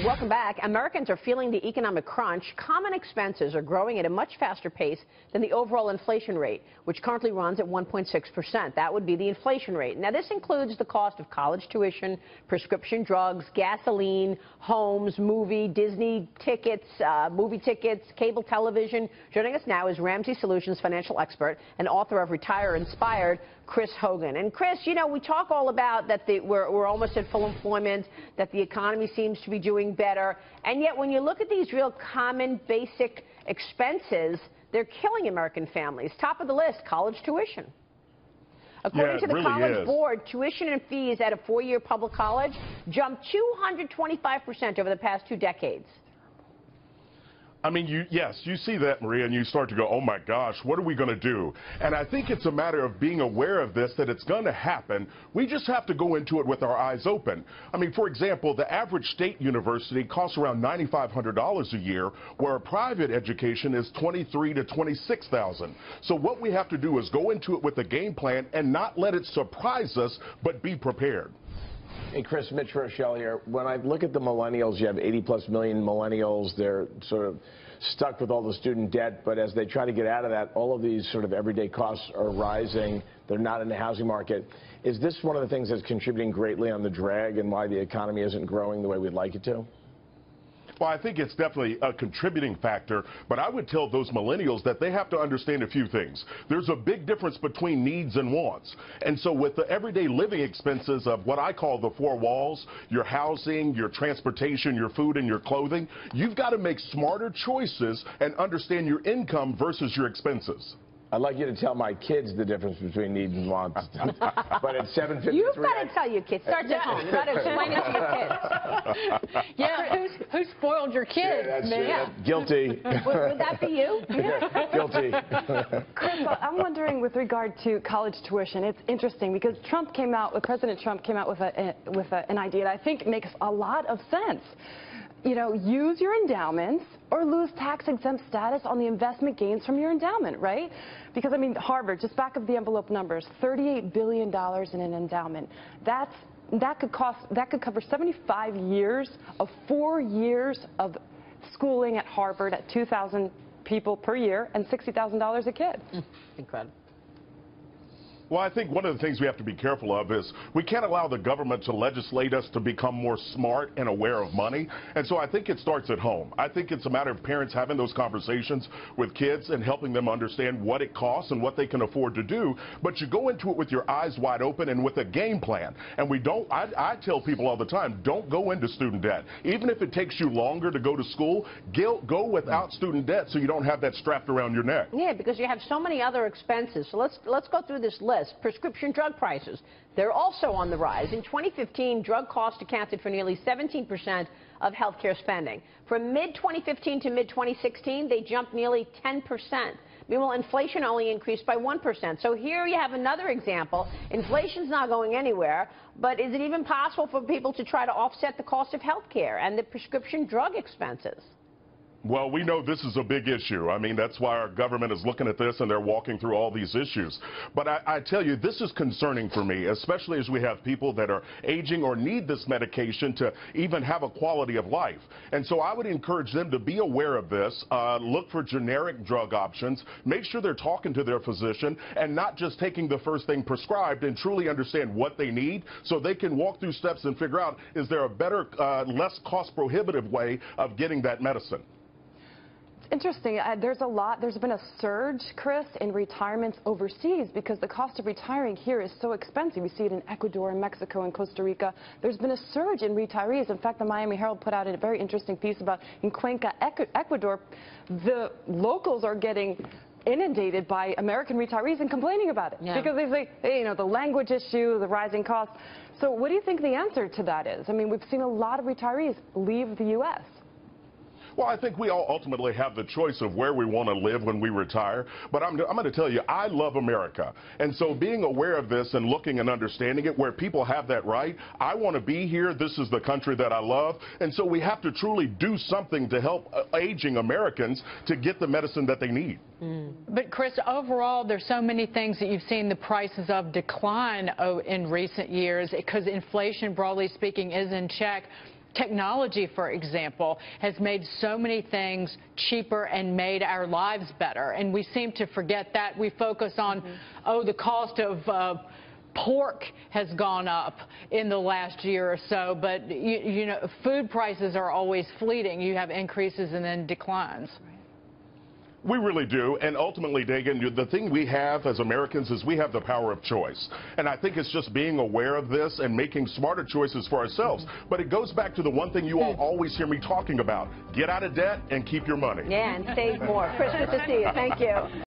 Welcome back. Americans are feeling the economic crunch. Common expenses are growing at a much faster pace than the overall inflation rate, which currently runs at 1.6%. That would be the inflation rate. Now, this includes the cost of college tuition, prescription drugs, gasoline, homes, Disney tickets, movie tickets, cable television. Joining us now is Ramsey Solutions financial expert and author of Retire Inspired, Chris Hogan. And Chris, you know, we talk all about that we're almost at full employment, that the economy seems to be doing better, and yet when you look at these real common basic expenses, they're killing American families. Top of the list, college tuition. According to the College Board, tuition and fees at a four-year public college jumped 225% over the past 2 decades. I mean, yes, you see that, Maria, and you start to go, oh, my gosh, what are we going to do? And I think it's a matter of being aware of this, that it's going to happen. We just have to go into it with our eyes open. I mean, for example, the average state university costs around $9,500 a year, where a private education is $23,000 to $26,000. So what we have to do is go into it with a game plan and not let it surprise us, but be prepared. Hey, Chris, Mitch Rochelle here. When I look at the millennials, you have 80+ million millennials. They're sort of stuck with all the student debt, but as they try to get out of that, all of these sort of everyday costs are rising. They're not in the housing market. Is this one of the things that's contributing greatly on the drag and why the economy isn't growing the way we'd like it to? Well, I think it's definitely a contributing factor, but I would tell those millennials that they have to understand a few things. There's a big difference between needs and wants. And so with the everyday living expenses of what I call the 4 walls, your housing, your transportation, your food, and your clothing, you've got to make smarter choices and understand your income versus your expenses. I'd like you to tell my kids the difference between needs and wants. But at 7:53... You've got to tell your kids. Starts at home. You've got to explain it to your kids. Yeah, who spoiled your kids? Yeah, guilty. Would that be you? Yeah, guilty. Chris, I'm wondering with regard to college tuition, it's interesting because President Trump came out with an idea that I think makes a lot of sense. You know, use your endowments or lose tax-exempt status on the investment gains from your endowment, right? Because, I mean, Harvard, just back of the envelope numbers, $38 billion in an endowment. That could cover 75 years of 4 years of schooling at Harvard at 2,000 people per year and $60,000 a kid. Incredible. Well, I think one of the things we have to be careful of is we can't allow the government to legislate us to become more smart and aware of money. And so I think it starts at home. I think it's a matter of parents having those conversations with kids and helping them understand what it costs and what they can afford to do. But you go into it with your eyes wide open and with a game plan. And I tell people all the time, don't go into student debt. Even if it takes you longer to go to school, go without student debt so you don't have that strapped around your neck. Yeah, because you have so many other expenses. So let's go through this list. Prescription drug prices, they're also on the rise. In 2015, drug costs accounted for nearly 17% of healthcare spending. From mid-2015 to mid-2016, they jumped nearly 10%. Meanwhile, inflation only increased by 1%. So here you have another example. Inflation's not going anywhere, but is it even possible for people to try to offset the cost of healthcare and the prescription drug expenses? Well, we know this is a big issue. I mean, that's why our government is looking at this and they're walking through all these issues. But I tell you, this is concerning for me, especially as we have people that are aging or need this medication to even have a quality of life. And so I would encourage them to be aware of this, look for generic drug options, make sure they're talking to their physician and not just taking the first thing prescribed, and truly understand what they need so they can walk through steps and figure out, is there a better, less cost prohibitive way of getting that medicine? Interesting. There's been a surge, Chris, in retirements overseas because the cost of retiring here is so expensive. We see it in Ecuador and Mexico and Costa Rica. There's been a surge in retirees. In fact, the Miami Herald put out a very interesting piece about in Cuenca, Ecuador, the locals are getting inundated by American retirees and complaining about it because they say, hey, you know, the language issue, the rising costs. So what do you think the answer to that is? I mean, we've seen a lot of retirees leave the U.S. Well, I think we all ultimately have the choice of where we want to live when we retire. But I'm going to tell you, I love America. And so being aware of this and looking and understanding it, where people have that right, I want to be here. This is the country that I love. And so we have to truly do something to help aging Americans to get the medicine that they need. But, Chris, overall, there's so many things that you've seen the prices of decline in recent years because inflation, broadly speaking, is in check. Technology, for example, has made so many things cheaper and made our lives better. And we seem to forget that. We focus on, oh, the cost of pork has gone up in the last year or so. But, you know, food prices are always fleeting. You have increases and then declines. We really do. And ultimately, Dagan, the thing we have as Americans is we have the power of choice. And I think it's just being aware of this and making smarter choices for ourselves. But it goes back to the one thing you all always hear me talking about. Get out of debt and keep your money. Yeah, and save more. Chris, good to see you. Thank you.